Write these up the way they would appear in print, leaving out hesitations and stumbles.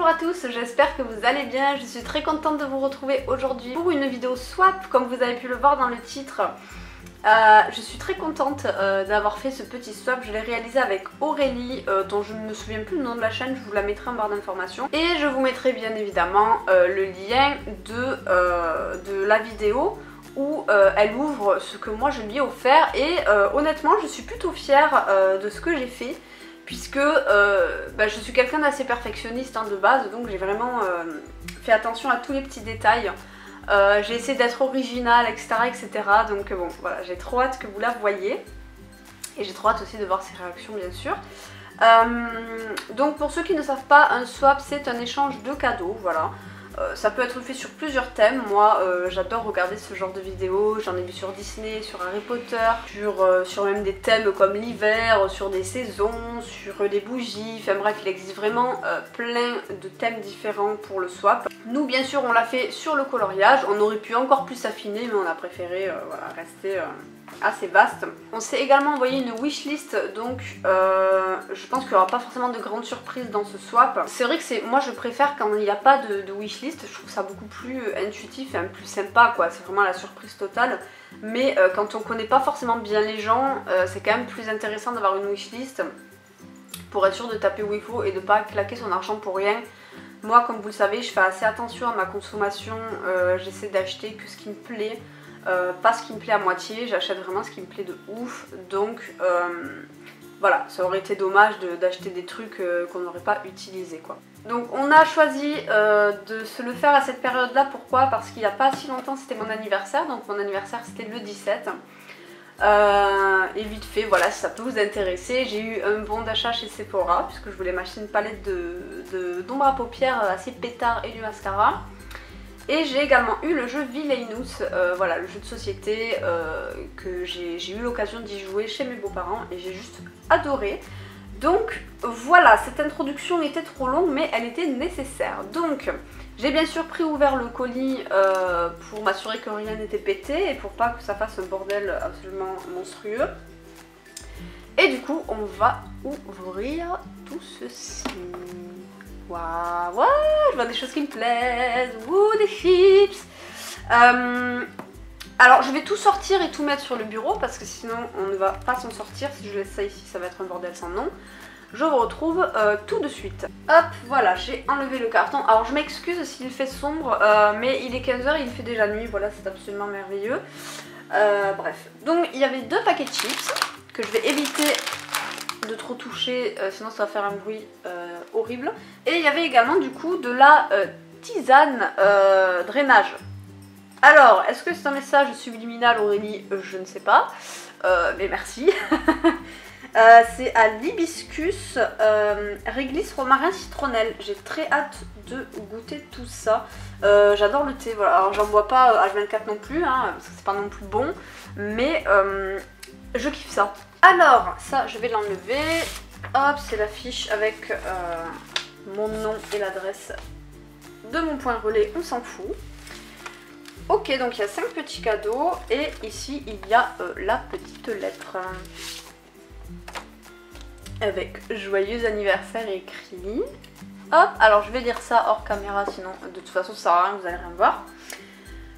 à tous, j'espère que vous allez bien. Je suis très contente de vous retrouver aujourd'hui pour une vidéo swap, comme vous avez pu le voir dans le titre. Je suis très contente d'avoir fait ce petit swap. Je l'ai réalisé avec Aurélie, dont je ne me souviens plus le nom de la chaîne, je vous la mettrai en barre d'informations. Et je vous mettrai bien évidemment le lien de la vidéo où elle ouvre ce que moi je lui ai offert. Et honnêtement, je suis plutôt fière de ce que j'ai fait, puisque je suis quelqu'un d'assez perfectionniste de base, donc j'ai vraiment fait attention à tous les petits détails. J'ai essayé d'être originale, etc. Donc bon, voilà, j'ai trop hâte que vous la voyiez. Et j'ai trop hâte aussi de voir ses réactions, bien sûr. Donc pour ceux qui ne savent pas, un swap c'est un échange de cadeaux, voilà. Ça peut être fait sur plusieurs thèmes. Moi j'adore regarder ce genre de vidéos. J'en ai vu sur Disney, sur Harry Potter, sur même des thèmes comme l'hiver, sur des saisons, sur des bougies. Enfin bref, il existe vraiment plein de thèmes différents pour le swap. Nous bien sûr on l'a fait sur le coloriage. On aurait pu encore plus affiner, mais on a préféré voilà, rester assez vaste. On s'est également envoyé une wishlist, donc je pense qu'il n'y aura pas forcément de grandes surprises dans ce swap. C'est vrai que moi je préfère quand il n'y a pas de wishlist, je trouve ça beaucoup plus intuitif et plus sympa quoi, c'est vraiment la surprise totale. Mais quand on connaît pas forcément bien les gens, c'est quand même plus intéressant d'avoir une wishlist pour être sûr de taper où il faut et de pas claquer son argent pour rien. Moi comme vous le savez, je fais assez attention à ma consommation, j'essaie d'acheter que ce qui me plaît. Pas ce qui me plaît à moitié, j'achète vraiment ce qui me plaît de ouf, donc voilà, ça aurait été dommage d'acheter des trucs qu'on n'aurait pas utilisés quoi. Donc on a choisi de se le faire à cette période là, pourquoi? Parce qu'il n'y a pas si longtemps c'était mon anniversaire, donc mon anniversaire c'était le 17. Et vite fait, voilà, si ça peut vous intéresser, j'ai eu un bon d'achat chez Sephora, puisque je voulais m'acheter une palette d'ombre à paupières assez pétard et du mascara. Et j'ai également eu le jeu Villainous, voilà, le jeu de société que j'ai eu l'occasion d'y jouer chez mes beaux-parents et j'ai juste adoré. Donc voilà, cette introduction était trop longue mais elle était nécessaire. Donc j'ai bien sûr ouvert le colis pour m'assurer que rien n'était pété et pour pas que ça fasse un bordel absolument monstrueux. Et du coup on va ouvrir tout ceci. Waouh, wow, je vois des choses qui me plaisent, ouh, des chips. Alors je vais tout sortir et tout mettre sur le bureau parce que sinon on ne va pas s'en sortir. Si je laisse ça ici, ça va être un bordel sans nom. Je vous retrouve tout de suite. Hop, voilà, j'ai enlevé le carton. Alors je m'excuse s'il fait sombre, mais il est 15 h et il fait déjà nuit. Voilà, c'est absolument merveilleux. Bref, donc il y avait 2 paquets de chips que je vais éviter de trop toucher, sinon ça va faire un bruit horrible. Et il y avait également du coup de la tisane drainage. Alors, est-ce que c'est un message subliminal Aurélie? Je ne sais pas, mais merci. C'est à l'hibiscus, réglisse, romarin, citronnelle. J'ai très hâte de goûter tout ça. J'adore le thé, voilà. Alors j'en bois pas H24 non plus, hein, parce que c'est pas non plus bon, mais je kiffe ça. Alors, ça je vais l'enlever. Hop, c'est l'affiche avec mon nom et l'adresse de mon point relais, on s'en fout. Ok, donc il y a 5 petits cadeaux et ici il y a la petite lettre avec joyeux anniversaire écrit. Hop, alors je vais lire ça hors caméra, sinon de toute façon ça sert à rien, vous allez rien voir.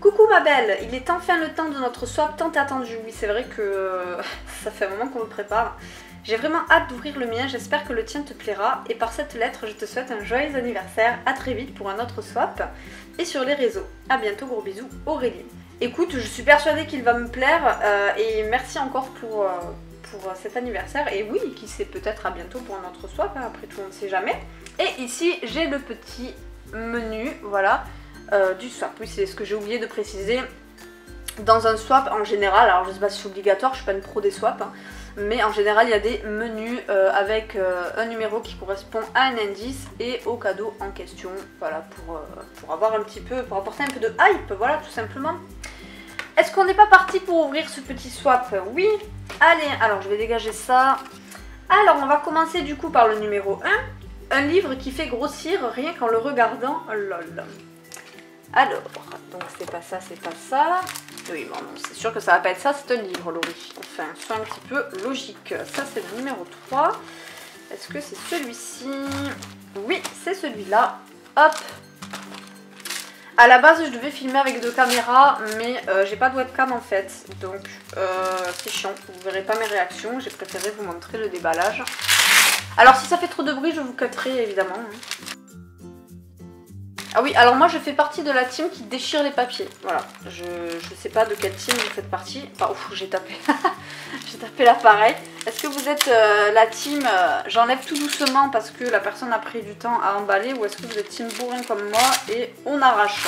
Coucou ma belle, il est enfin le temps de notre swap tant attendu. Oui, c'est vrai que ça fait un moment qu'on le prépare. J'ai vraiment hâte d'ouvrir le mien, j'espère que le tien te plaira. Et par cette lettre, je te souhaite un joyeux anniversaire, à très vite pour un autre swap. Et sur les réseaux. A bientôt, gros bisous, Aurélie. Écoute, je suis persuadée qu'il va me plaire et merci encore pour cet anniversaire. Et oui, qui sait, peut-être à bientôt pour un autre swap, hein, après tout on ne sait jamais. Et ici, j'ai le petit menu, voilà. Du swap, oui c'est ce que j'ai oublié de préciser. Dans un swap en général, alors je sais pas si c'est obligatoire, je suis pas une pro des swaps, hein, mais en général il y a des menus avec un numéro qui correspond à un indice et au cadeau en question, voilà, pour avoir un petit peu, pour apporter un peu de hype, voilà tout simplement. Est-ce qu'on n'est pas parti pour ouvrir ce petit swap? Oui. Allez, alors je vais dégager ça. Alors on va commencer du coup par le numéro 1, un livre qui fait grossir rien qu'en le regardant, lol. Alors, donc c'est pas ça, c'est pas ça. Oui, bon, c'est sûr que ça va pas être ça, c'est un livre, Laurie. Enfin, sois un petit peu logique. Ça, c'est le numéro 3. Est-ce que c'est celui-ci? Oui, c'est celui-là. Hop. À la base je devais filmer avec 2 caméras mais j'ai pas de webcam en fait. Donc c'est chiant, vous verrez pas mes réactions. J'ai préféré vous montrer le déballage. Alors si ça fait trop de bruit je vous cutterai évidemment. Ah oui, alors moi je fais partie de la team qui déchire les papiers. Voilà, je sais pas de quelle team vous faites partie. Enfin, ouf, j'ai tapé. J'ai tapé l'appareil. Est-ce que vous êtes la team j'enlève tout doucement parce que la personne a pris du temps à emballer, ou est-ce que vous êtes team bourrin comme moi et on arrache?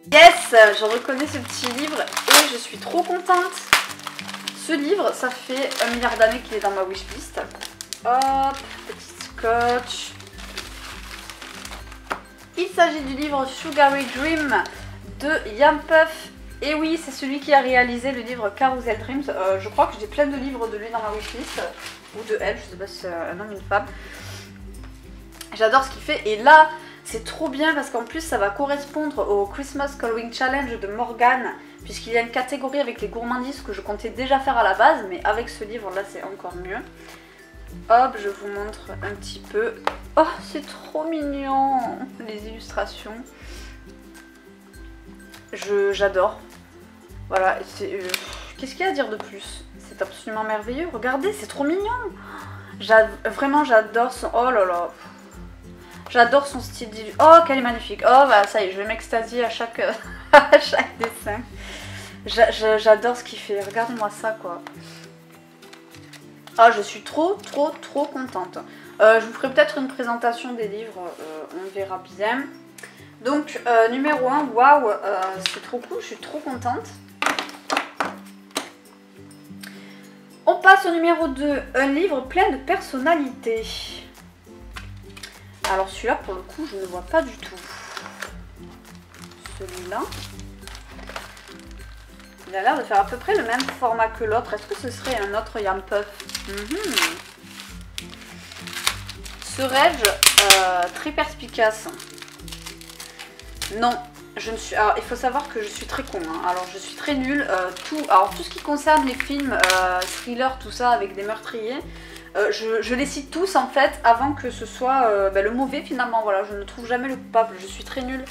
Yes, je reconnais ce petit livre et je suis trop contente. Ce livre, ça fait 1 milliard d'années qu'il est dans ma wishlist. Hop, petit scotch. Il s'agit du livre Sugary Dream de Yam Puff. Et oui, c'est celui qui a réalisé le livre Carousel Dreams. Je crois que j'ai plein de livres de lui dans ma wishlist. Ou de elle, je sais pas si c'est un homme ou une femme. J'adore ce qu'il fait. Et là, c'est trop bien parce qu'en plus, ça va correspondre au Christmas Coloring Challenge de Morgane. Puisqu'il y a une catégorie avec les gourmandises que je comptais déjà faire à la base. Mais avec ce livre-là, c'est encore mieux. Hop, je vous montre un petit peu. Oh, c'est trop mignon, les illustrations. J'adore. Voilà, qu'est-ce qu'il y a à dire de plus? C'est absolument merveilleux. Regardez, c'est trop mignon. Vraiment, j'adore son... Oh là là. J'adore son style d'illustration. Oh, qu'elle est magnifique. Oh, bah ça y est, je vais m'extasier à chaque, à chaque dessin. J'adore ce qu'il fait. Regardez-moi ça, quoi. Ah, je suis trop contente. Je vous ferai peut-être une présentation des livres, on verra bien. Donc, numéro 1, waouh, c'est trop cool, je suis trop contente. On passe au numéro 2, un livre plein de personnalité. Alors celui-là, pour le coup, je ne vois pas du tout. Celui-là. Il a l'air de faire à peu près le même format que l'autre. Est-ce que ce serait un autre Yam Puff? Serais-je très perspicace? Non, je ne suis... Alors, il faut savoir que je suis très con. Hein. Alors, je suis très nulle. Alors, tout ce qui concerne les films, thrillers, tout ça, avec des meurtriers, je les cite tous, en fait, avant que ce soit le mauvais, finalement. Voilà, je ne trouve jamais le coupable. Je suis très nulle.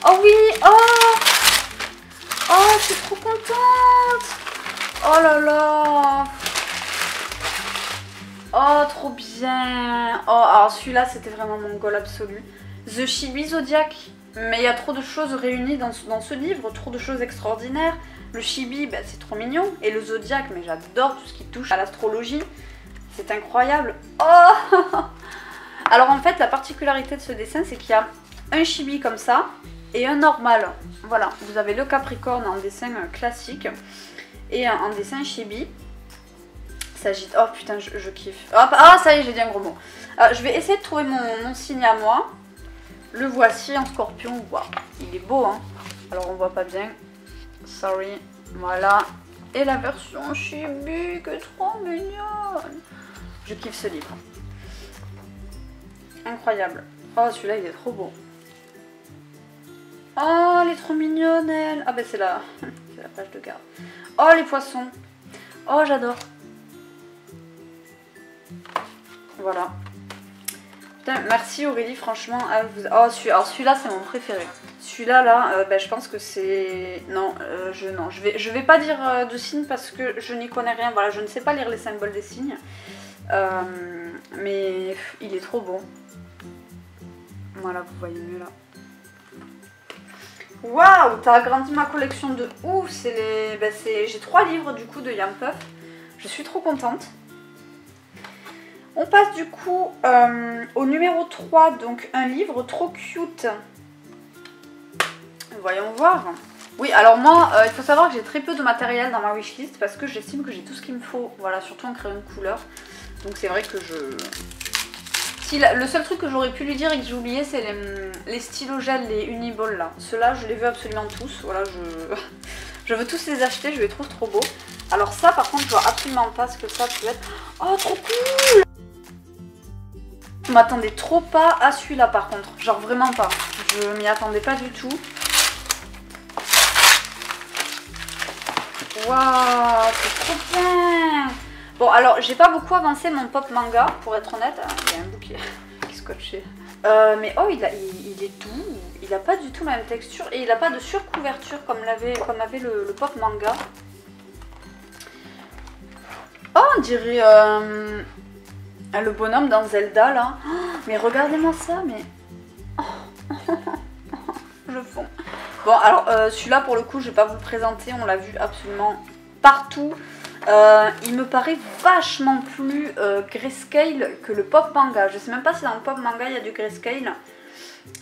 Oh oui! Oh! Oh, je suis trop contente! Oh là là! Oh, trop bien! Oh, alors celui-là, c'était vraiment mon goal absolu. The Chibi Zodiac. Mais il y a trop de choses réunies dans ce livre, trop de choses extraordinaires. Le Chibi, bah, c'est trop mignon. Et le Zodiac, mais j'adore tout ce qui touche à l'astrologie. C'est incroyable. Oh! Alors en fait, la particularité de ce dessin, c'est qu'il y a un Chibi comme ça et un normal. Voilà, vous avez le Capricorne en dessin classique et en dessin Chibi. S'agite. Oh putain, je kiffe. Hop, ah, ça y est, j'ai dit un gros mot. Je vais essayer de trouver mon signe à moi. Le voici en scorpion. Waouh, il est beau, hein. Alors, on voit pas bien. Sorry. Voilà. Et la version Chibi, que trop mignonne. Je kiffe ce livre. Incroyable. Oh, celui-là, il est trop beau. Oh, elle est trop mignonne, elle. Ah, ben c'est la page de garde. Oh, les poissons. Oh, j'adore. Voilà. Putain, merci Aurélie, franchement. Oh, celui-là, c'est mon préféré. Celui-là, là, je pense que c'est... Non, je vais pas dire de signe parce que je n'y connais rien. Voilà, je ne sais pas lire les symboles des signes. Mais il est trop bon. Voilà, vous voyez mieux là. Waouh, t'as agrandi ma collection de ouf. J'ai 3 livres du coup de Yam Puff. Je suis trop contente. On passe du coup au numéro 3, donc un livre trop cute. Voyons voir. Oui, alors moi, il faut savoir que j'ai très peu de matériel dans ma wishlist parce que j'estime que j'ai tout ce qu'il me faut. Voilà, surtout en crayon de couleur. Donc c'est vrai que le seul truc que j'aurais pu lui dire et que j'ai oublié, c'est les stylos gel, les Uniball là. Ceux-là, je les veux absolument tous. Voilà, je veux tous les acheter, je les trouve trop beaux. Alors ça, par contre, je vois absolument pas ce que ça peut être. Oh, trop cool! Je m'attendais trop pas à celui-là, par contre. Genre vraiment pas. Je m'y attendais pas du tout. Waouh, c'est trop bien! Bon, alors, j'ai pas beaucoup avancé mon pop manga, pour être honnête. Ah, il y a un bout qui est scotché. Mais oh, il est doux. Il a pas du tout la même texture. Et il a pas de surcouverture comme avait le pop manga. Oh, on dirait le bonhomme dans Zelda, là. Oh, mais regardez-moi ça, mais... Oh. Le fond. Bon, alors, celui-là, pour le coup, je vais pas vous le présenter. On l'a vu absolument partout. Il me paraît vachement plus grayscale que le pop manga. Je sais même pas si dans le pop manga il y a du grayscale.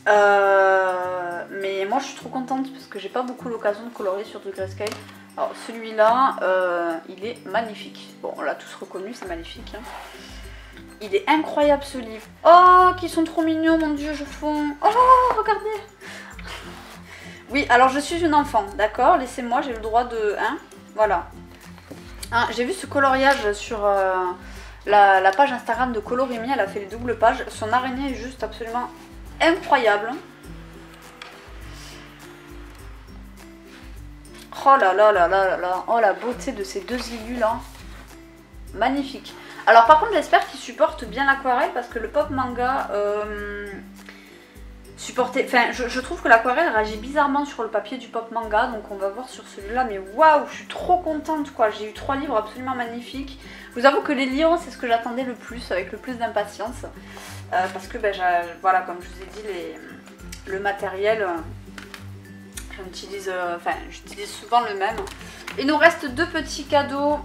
Mais moi je suis trop contente parce que j'ai pas beaucoup l'occasion de colorer sur du grayscale. Alors celui-là, il est magnifique. Bon, on l'a tous reconnu, c'est magnifique. Hein. Il est incroyable ce livre. Oh, qu'ils sont trop mignons, mon dieu, je fonds. Oh, regardez. Oui, alors je suis une enfant, d'accord. Laissez-moi, j'ai le droit de... Hein, voilà. Hein, j'ai vu ce coloriage sur la page Instagram de Colorimi, elle a fait les doubles pages. Son araignée est juste absolument incroyable. Oh là là là là là là, oh la beauté de ces deux illus là. Magnifique. Alors par contre j'espère qu'il supporte bien l'aquarelle parce que le pop manga... je trouve que l'aquarelle réagit bizarrement sur le papier du pop manga, donc on va voir sur celui-là, mais waouh, je suis trop contente quoi, j'ai eu 3 livres absolument magnifiques. Je vous avoue que les livres, c'est ce que j'attendais le plus, avec le plus d'impatience, parce que ben, voilà, comme je vous ai dit, le matériel, j'utilise souvent le même. Il nous reste 2 petits cadeaux.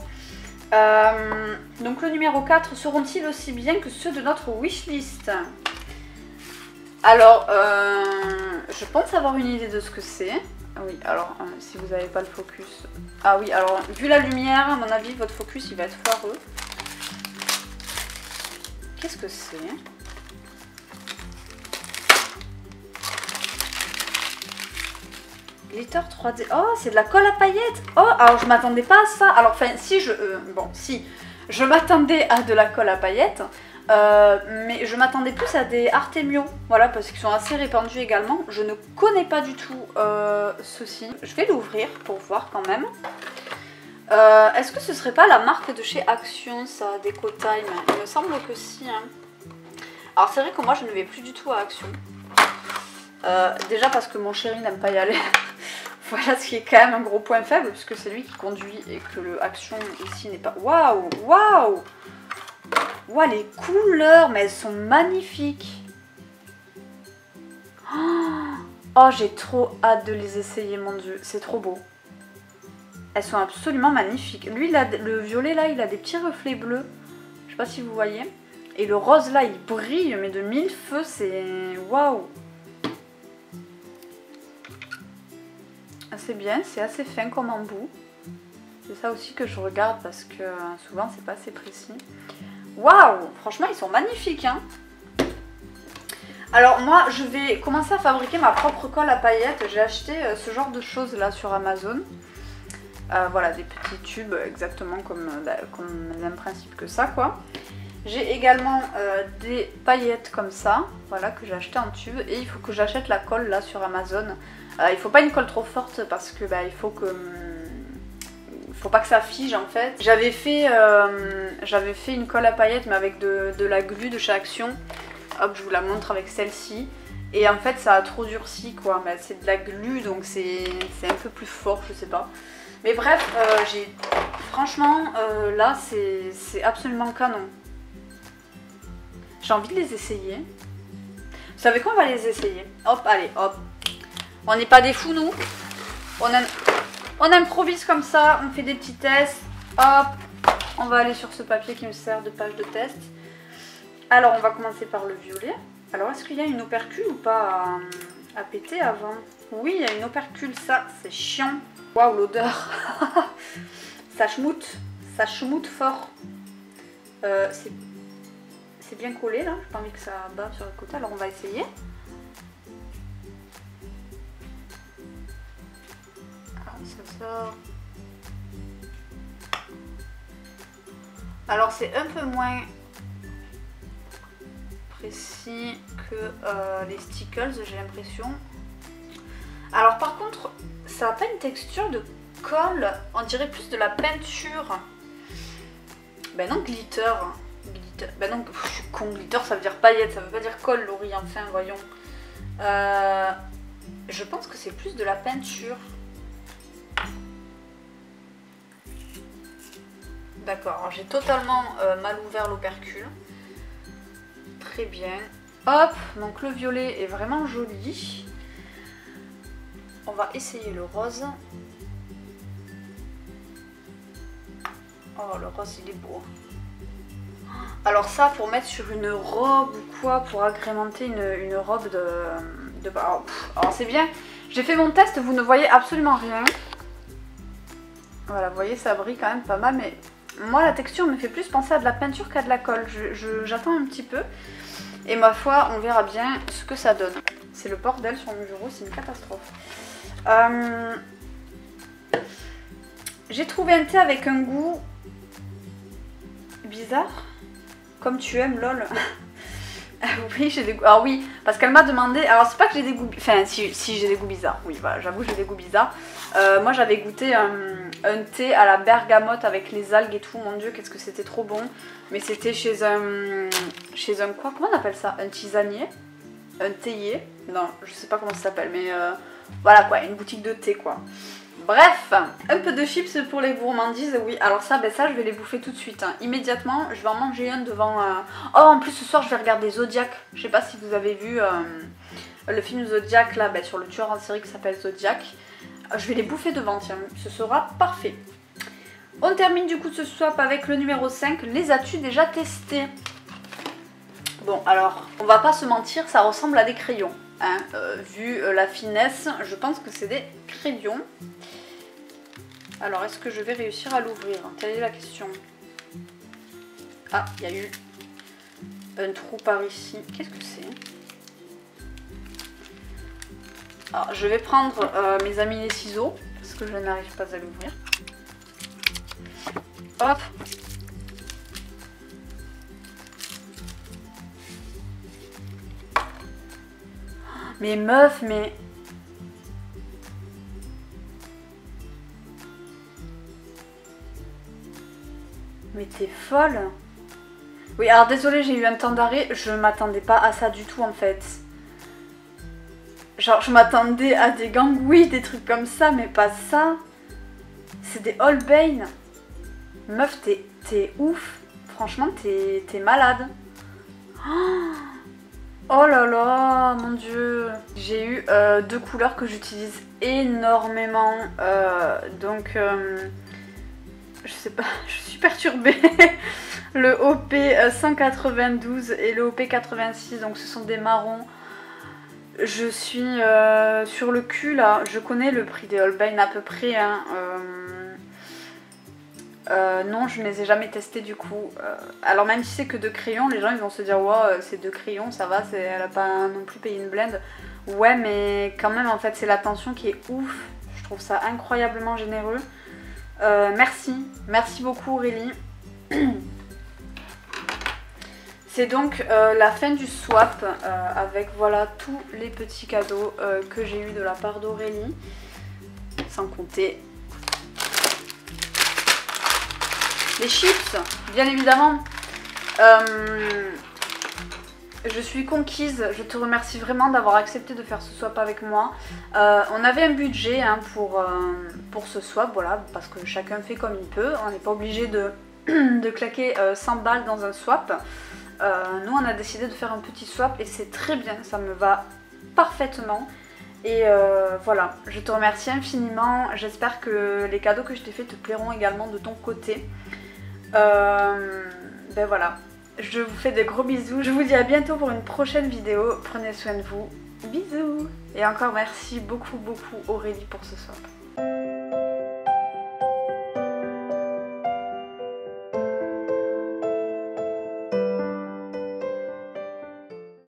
Donc le numéro 4, seront-ils aussi bien que ceux de notre wishlist? Alors, je pense avoir une idée de ce que c'est. Oui, alors, si vous n'avez pas le focus... Ah oui, alors, vu la lumière, à mon avis, votre focus, il va être foireux. Qu'est-ce que c'est? Glitter 3D. Oh, c'est de la colle à paillettes. Oh, alors, je m'attendais pas à ça. Alors, enfin, si, je m'attendais à de la colle à paillettes. Mais je m'attendais plus à des Artemio, voilà, parce qu'ils sont assez répandus également. Je ne connais pas du tout ceci. Je vais l'ouvrir pour voir quand même. Est-ce que ce serait pas la marque de chez Action, ça, Deco Time? Il me semble que si. Hein. Alors c'est vrai que moi je ne vais plus du tout à Action. Déjà parce que mon chéri n'aime pas y aller. Voilà ce qui est quand même un gros point faible, puisque c'est lui qui conduit et que le Action ici n'est pas... Waouh, waouh! Wow, les couleurs, mais elles sont magnifiques. Oh, j'ai trop hâte de les essayer, mon dieu. C'est trop beau. Elles sont absolument magnifiques. Lui, le violet, là, il a des petits reflets bleus. Je sais pas si vous voyez. Et le rose, là, il brille, mais de 1000 feux. C'est... Waouh. C'est bien, c'est assez fin comme embout. C'est ça aussi que je regarde parce que souvent, c'est pas assez précis. Waouh, franchement ils sont magnifiques hein. Alors moi je vais commencer à fabriquer ma propre colle à paillettes. J'ai acheté ce genre de choses là sur Amazon. Voilà, des petits tubes exactement comme le même principe que ça quoi. J'ai également des paillettes comme ça, voilà, que j'ai acheté en tube. Et il faut que j'achète la colle là sur Amazon. Il faut pas une colle trop forte parce que il faut que... faut pas que ça fige en fait. J'avais fait une colle à paillettes mais avec de la glu de chez Action. Hop, je vous la montre avec celle-ci. Et en fait ça a trop durci quoi. Mais c'est de la glu donc c'est un peu plus fort, je sais pas. Mais bref, franchement là c'est absolument canon. J'ai envie de les essayer. Vous savez quoi, on va les essayer. Hop, allez, hop. On n'est pas des fous nous. On improvise comme ça, on fait des petits tests. Hop, on va aller sur ce papier qui me sert de page de test. Alors, on va commencer par le violet. Alors, est-ce qu'il y a une opercule ou pas à péter avant? Oui, il y a une opercule, ça, c'est chiant. Waouh, l'odeur. Ça schmoute fort. C'est bien collé là, j'ai pas envie que ça bave sur le côté, alors on va essayer. Alors c'est un peu moins précis que les stickers, j'ai l'impression. Alors par contre ça n'a pas une texture de colle, on dirait plus de la peinture. Ben non, glitter. Glitter. Ben non, je suis con, glitter ça veut dire paillette, ça veut pas dire colle, Laurie, enfin, voyons. Je pense que c'est plus de la peinture. D'accord, j'ai totalement mal ouvert l'opercule. Très bien. Hop, donc le violet est vraiment joli. On va essayer le rose. Oh, le rose, il est beau. Alors ça, pour mettre sur une robe ou quoi, pour agrémenter une robe de... Alors c'est bien. J'ai fait mon test, vous ne voyez absolument rien. Voilà, vous voyez, ça brille quand même pas mal, mais moi, la texture me fait plus penser à de la peinture qu'à de la colle. J'attends un petit peu. Et ma foi, on verra bien ce que ça donne. C'est le bordel sur mon bureau, c'est une catastrophe. J'ai trouvé un thé avec un goût bizarre. Comme tu aimes, lol. Oui, j'ai des goûts. Alors oui, parce qu'elle m'a demandé... Alors c'est pas que j'ai des goûts... Enfin, si j'ai des goûts bizarres. Oui, voilà, j'avoue, j'ai des goûts bizarres. Moi, j'avais goûté un thé à la bergamote avec les algues et tout. Mon Dieu, qu'est-ce que c'était trop bon. Mais c'était chez un... Chez un quoi? Comment on appelle ça? Un tisanier? Un théier? Non, je sais pas comment ça s'appelle, mais... voilà quoi, une boutique de thé quoi. Bref, un peu de chips pour les gourmandises, oui. Alors ça, ben ça je vais les bouffer tout de suite, hein. Immédiatement, je vais en manger un devant... Oh, en plus ce soir je vais regarder Zodiac. Je sais pas si vous avez vu le film Zodiac là, ben, sur le tueur en série qui s'appelle Zodiac. Je vais les bouffer devant, tiens, ce sera parfait. On termine du coup ce swap avec le numéro 5. Les as-tu déjà testés? Bon, alors, on va pas se mentir, ça ressemble à des crayons. Hein, vu la finesse, je pense que c'est des crayons. Alors, est-ce que je vais réussir à l'ouvrir? Telle est la question. Ah, il y a eu un trou par ici. Qu'est-ce que c'est? Alors, je vais prendre mes amis les ciseaux, parce que je n'arrive pas à l'ouvrir. Hop! Mais meuf, mais... Mais t'es folle. Oui, alors désolée, j'ai eu un temps d'arrêt. Je m'attendais pas à ça du tout en fait. Genre, je m'attendais à des gangouilles, des trucs comme ça, mais pas ça. C'est des Holbein. Meuf, t'es ouf. Franchement, t'es malade. Oh là là, mon dieu. J'ai eu deux couleurs que j'utilise énormément. Donc, je sais pas, je suis perturbée. Le OP 192 et le OP 86, donc ce sont des marrons. Je suis sur le cul là. Je connais le prix des Holbein à peu près. Hein. Non, je ne les ai jamais testés du coup. Alors même si c'est que de crayons, les gens ils vont se dire ouais, c'est de crayons, ça va, elle a pas non plus payé une blende. Ouais, mais quand même en fait c'est l'attention qui est ouf. Je trouve ça incroyablement généreux. Merci beaucoup Aurélie. C'est donc la fin du swap avec voilà tous les petits cadeaux que j'ai eu de la part d'Aurélie. Sans compter les chips, bien évidemment. Je suis conquise, je te remercie vraiment d'avoir accepté de faire ce swap avec moi. On avait un budget hein, pour ce swap, voilà, parce que chacun fait comme il peut. On n'est pas obligé de claquer 100 balles dans un swap. Nous on a décidé de faire un petit swap et c'est très bien, ça me va parfaitement. Et voilà, je te remercie infiniment, j'espère que les cadeaux que je t'ai fait te plairont également de ton côté. Ben voilà, je vous fais de gros bisous, je vous dis à bientôt pour une prochaine vidéo, prenez soin de vous, bisous. Et encore merci beaucoup Aurélie pour ce swap.